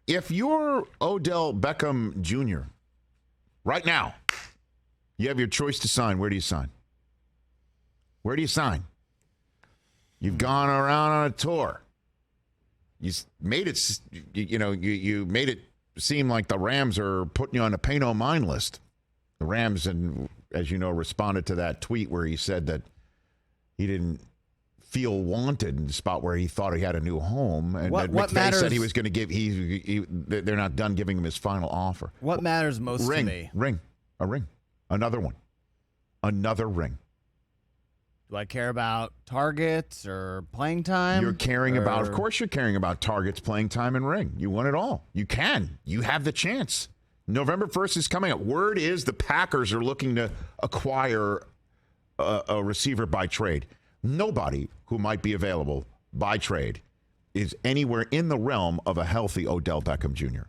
if you're Odell Beckham Jr. right now, you have your choice to sign. Where do you sign? Where do you sign? You've gone around on a tour. You made it, you made it seem like the Rams are putting you on a pay no mind list. The Rams, and as you know, responded to that tweet where he said that he didn't feel wanted in the spot where he thought he had a new home, and what McVay matters, said he was going to give. They're not done giving him his final offer. What matters most to me? A ring, another one, another ring. Do I care about targets or playing time? You're caring about, of course, you're caring about targets, playing time, and ring. You want it all. You can. You have the chance. November 1st is coming up. Word is the Packers are looking to acquire a receiver by trade. Nobody who might be available by trade is anywhere in the realm of a healthy Odell Beckham Jr.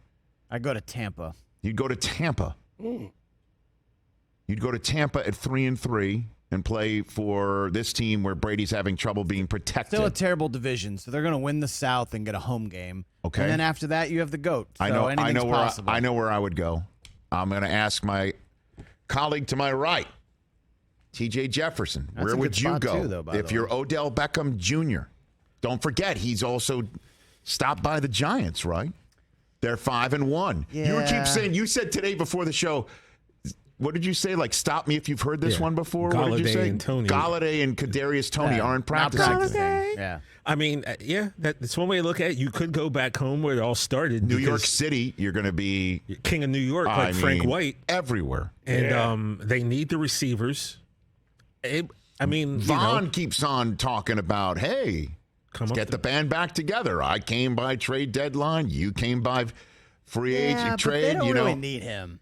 I go to Tampa. You'd go to Tampa. You'd go to Tampa at 3-3 and play for this team where Brady's having trouble being protected. Still a terrible division, so they're going to win the South and get a home game. Okay. And then after that, you have the GOAT. So I know possible. I know where I would go. I'm going to ask my colleague to my right, TJ Jefferson. That's where a good would you spot go too, though, by if the you're way. Odell Beckham Jr.? Don't forget, he's also stopped by the Giants, right? They're 5-1. Yeah. You said today before the show, what did you say? Like, stop me if you've heard this one before. What did you say? And Tony. Galladay and Kadarius Toney aren't not practicing. Yeah. I mean, that's one way to look at it. You could go back home where it all started. New York City, you're going to be king of New York, like Frank White. Everywhere. And they need the receivers. Vaughn keeps on talking about, hey, let's get the band back together. I came by trade deadline. You came by free agent trade. They don't really need him.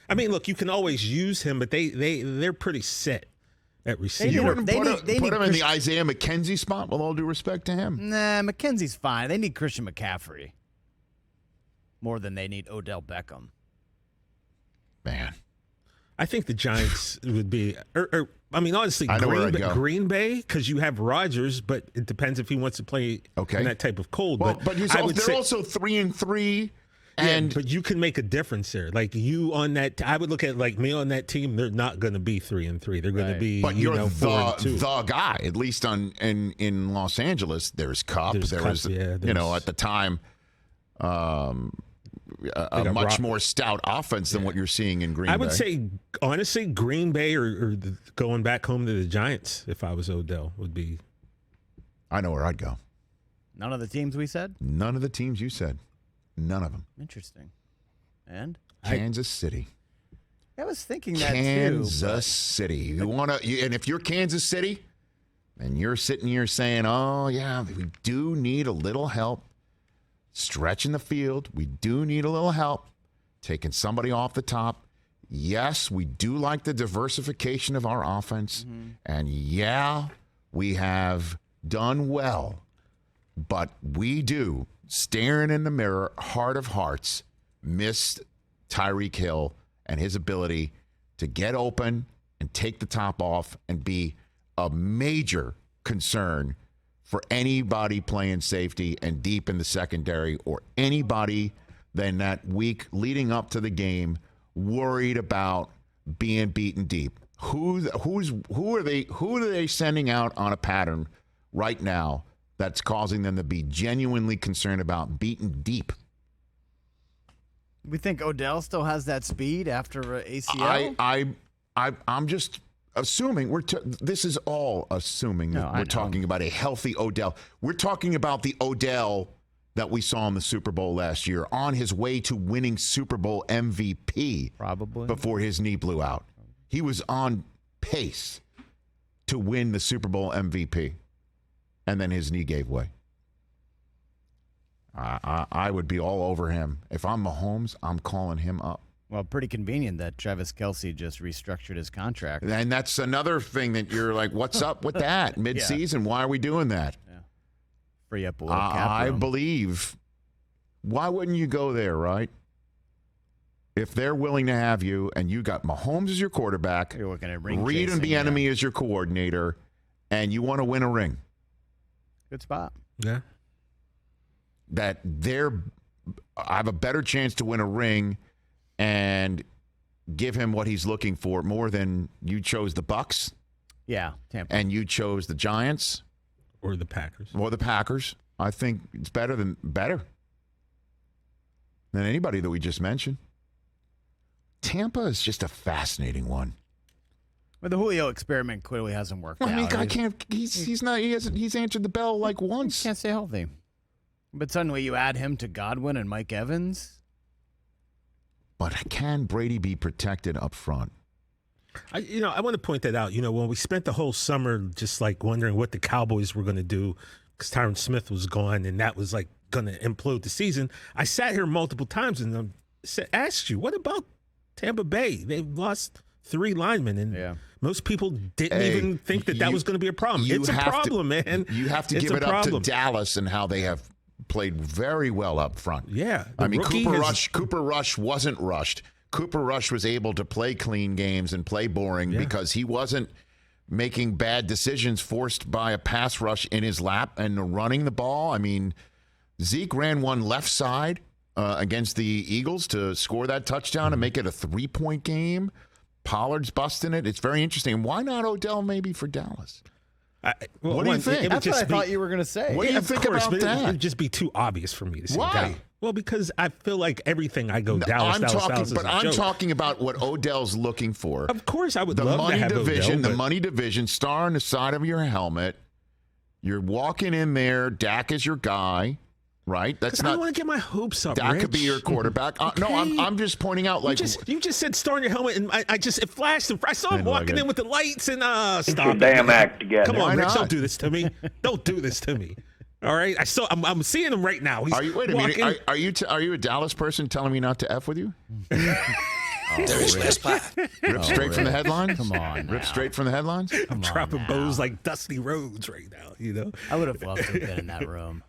I mean, look, you can always use him, but they're pretty set at receiver. You wouldn't put him in the Isaiah McKenzie spot, with all due respect to him? Nah, McKenzie's fine. They need Christian McCaffrey more than they need Odell Beckham. Man. I think the Giants would be, honestly, Green Bay, because you have Rodgers, but it depends if he wants to play in that type of cold. Well, but they're also 3-3. But you can make a difference there. Like you on that, I would look at like me on that team. They're not going to be 3-3. They're going to be. But you're the guy. At least in Los Angeles, there's Cup. Was at the time, a much more stout offense than what you're seeing in Green Bay. I would say honestly, Green Bay or going back home to the Giants. If I was Odell, would be. I know where I'd go. None of the teams we said. None of the teams you said. None of them. Interesting. And Kansas City. I was thinking that Kansas City. And if you're Kansas City, and you're sitting here saying, "Oh yeah, we do need a little help stretching the field. We do need a little help taking somebody off the top." Yes, we do like the diversification of our offense, and yeah, we have done well, but we do. Staring in the mirror, heart of hearts, missed Tyreek Hill and his ability to get open and take the top off and be a major concern for anybody playing safety and deep in the secondary, or anybody then that week leading up to the game worried about being beaten deep. Who are they sending out on a pattern right now that's causing them to be genuinely concerned about beaten deep? We think Odell still has that speed after ACL? I'm just assuming this is all assuming that we're talking about a healthy Odell. We're talking about the Odell that we saw in the Super Bowl last year, on his way to winning Super Bowl MVP. Probably. Before his knee blew out. He was on pace to win the Super Bowl MVP. And then his knee gave way. I would be all over him. If I'm Mahomes, I'm calling him up. Well, pretty convenient that Travis Kelce just restructured his contract. And that's another thing that you're like, what's up with that? Mid-season, Why are we doing that? Yeah. Free up a little cap room. I believe. Why wouldn't you go there, right? If they're willing to have you, and you got Mahomes as your quarterback, you're looking at Reed and Bieniemy as your coordinator, and you want to win a ring. Good spot. Yeah. That they're have a better chance to win a ring and give him what he's looking for more than you chose the Bucks. Yeah, Tampa. And you chose the Giants. Or the Packers. I think it's better than anybody that we just mentioned. Tampa is just a fascinating one. But the Julio experiment clearly hasn't worked out. I mean, I can't. He's not. He's answered the bell like once. He can't stay healthy. But suddenly you add him to Godwin and Mike Evans. But can Brady be protected up front? I want to point that out. When we spent the whole summer just like wondering what the Cowboys were going to do because Tyron Smith was gone and that was like going to implode the season, I sat here multiple times and asked you, what about Tampa Bay? They've lost 3 linemen, and most people didn't even think that was going to be a problem. It's a problem, man. You have to give it up to Dallas and how they have played very well up front. Yeah. I mean, Cooper Rush wasn't rushed. Cooper Rush was able to play clean games and play boring because he wasn't making bad decisions forced by a pass rush in his lap and running the ball. I mean, Zeke ran one left side against the Eagles to score that touchdown and make it a 3-point game. Pollard's busting it. It's very interesting. Why not Odell maybe for Dallas? What do you think? That's what I thought you were going to say. What do you think about that? It would just be too obvious for me to say. Why? Dallas. Well, because I feel like everything I go Dallas. I'm talking about what Odell's looking for. Of course, I would love to have Odell. The money division, star on the side of your helmet. You're walking in there. Dak is your guy. Right, I don't want to get my hopes up. That Rich. could be your quarterback. Okay. No, I'm just pointing out. Like you just said, star on your helmet, and it flashed. I saw him walking in with the lights and Get stop. your damn act together. Come on, Rich, don't do this to me. Don't do this to me. All right, I'm seeing him right now. Wait a minute. Are you a Dallas person telling me not to F with you? There is no spot. Rip straight from the headlines? Come on. Rip straight from the headlines? I'm dropping bows like Dusty Rhodes right now, I would have loved to have been in that room.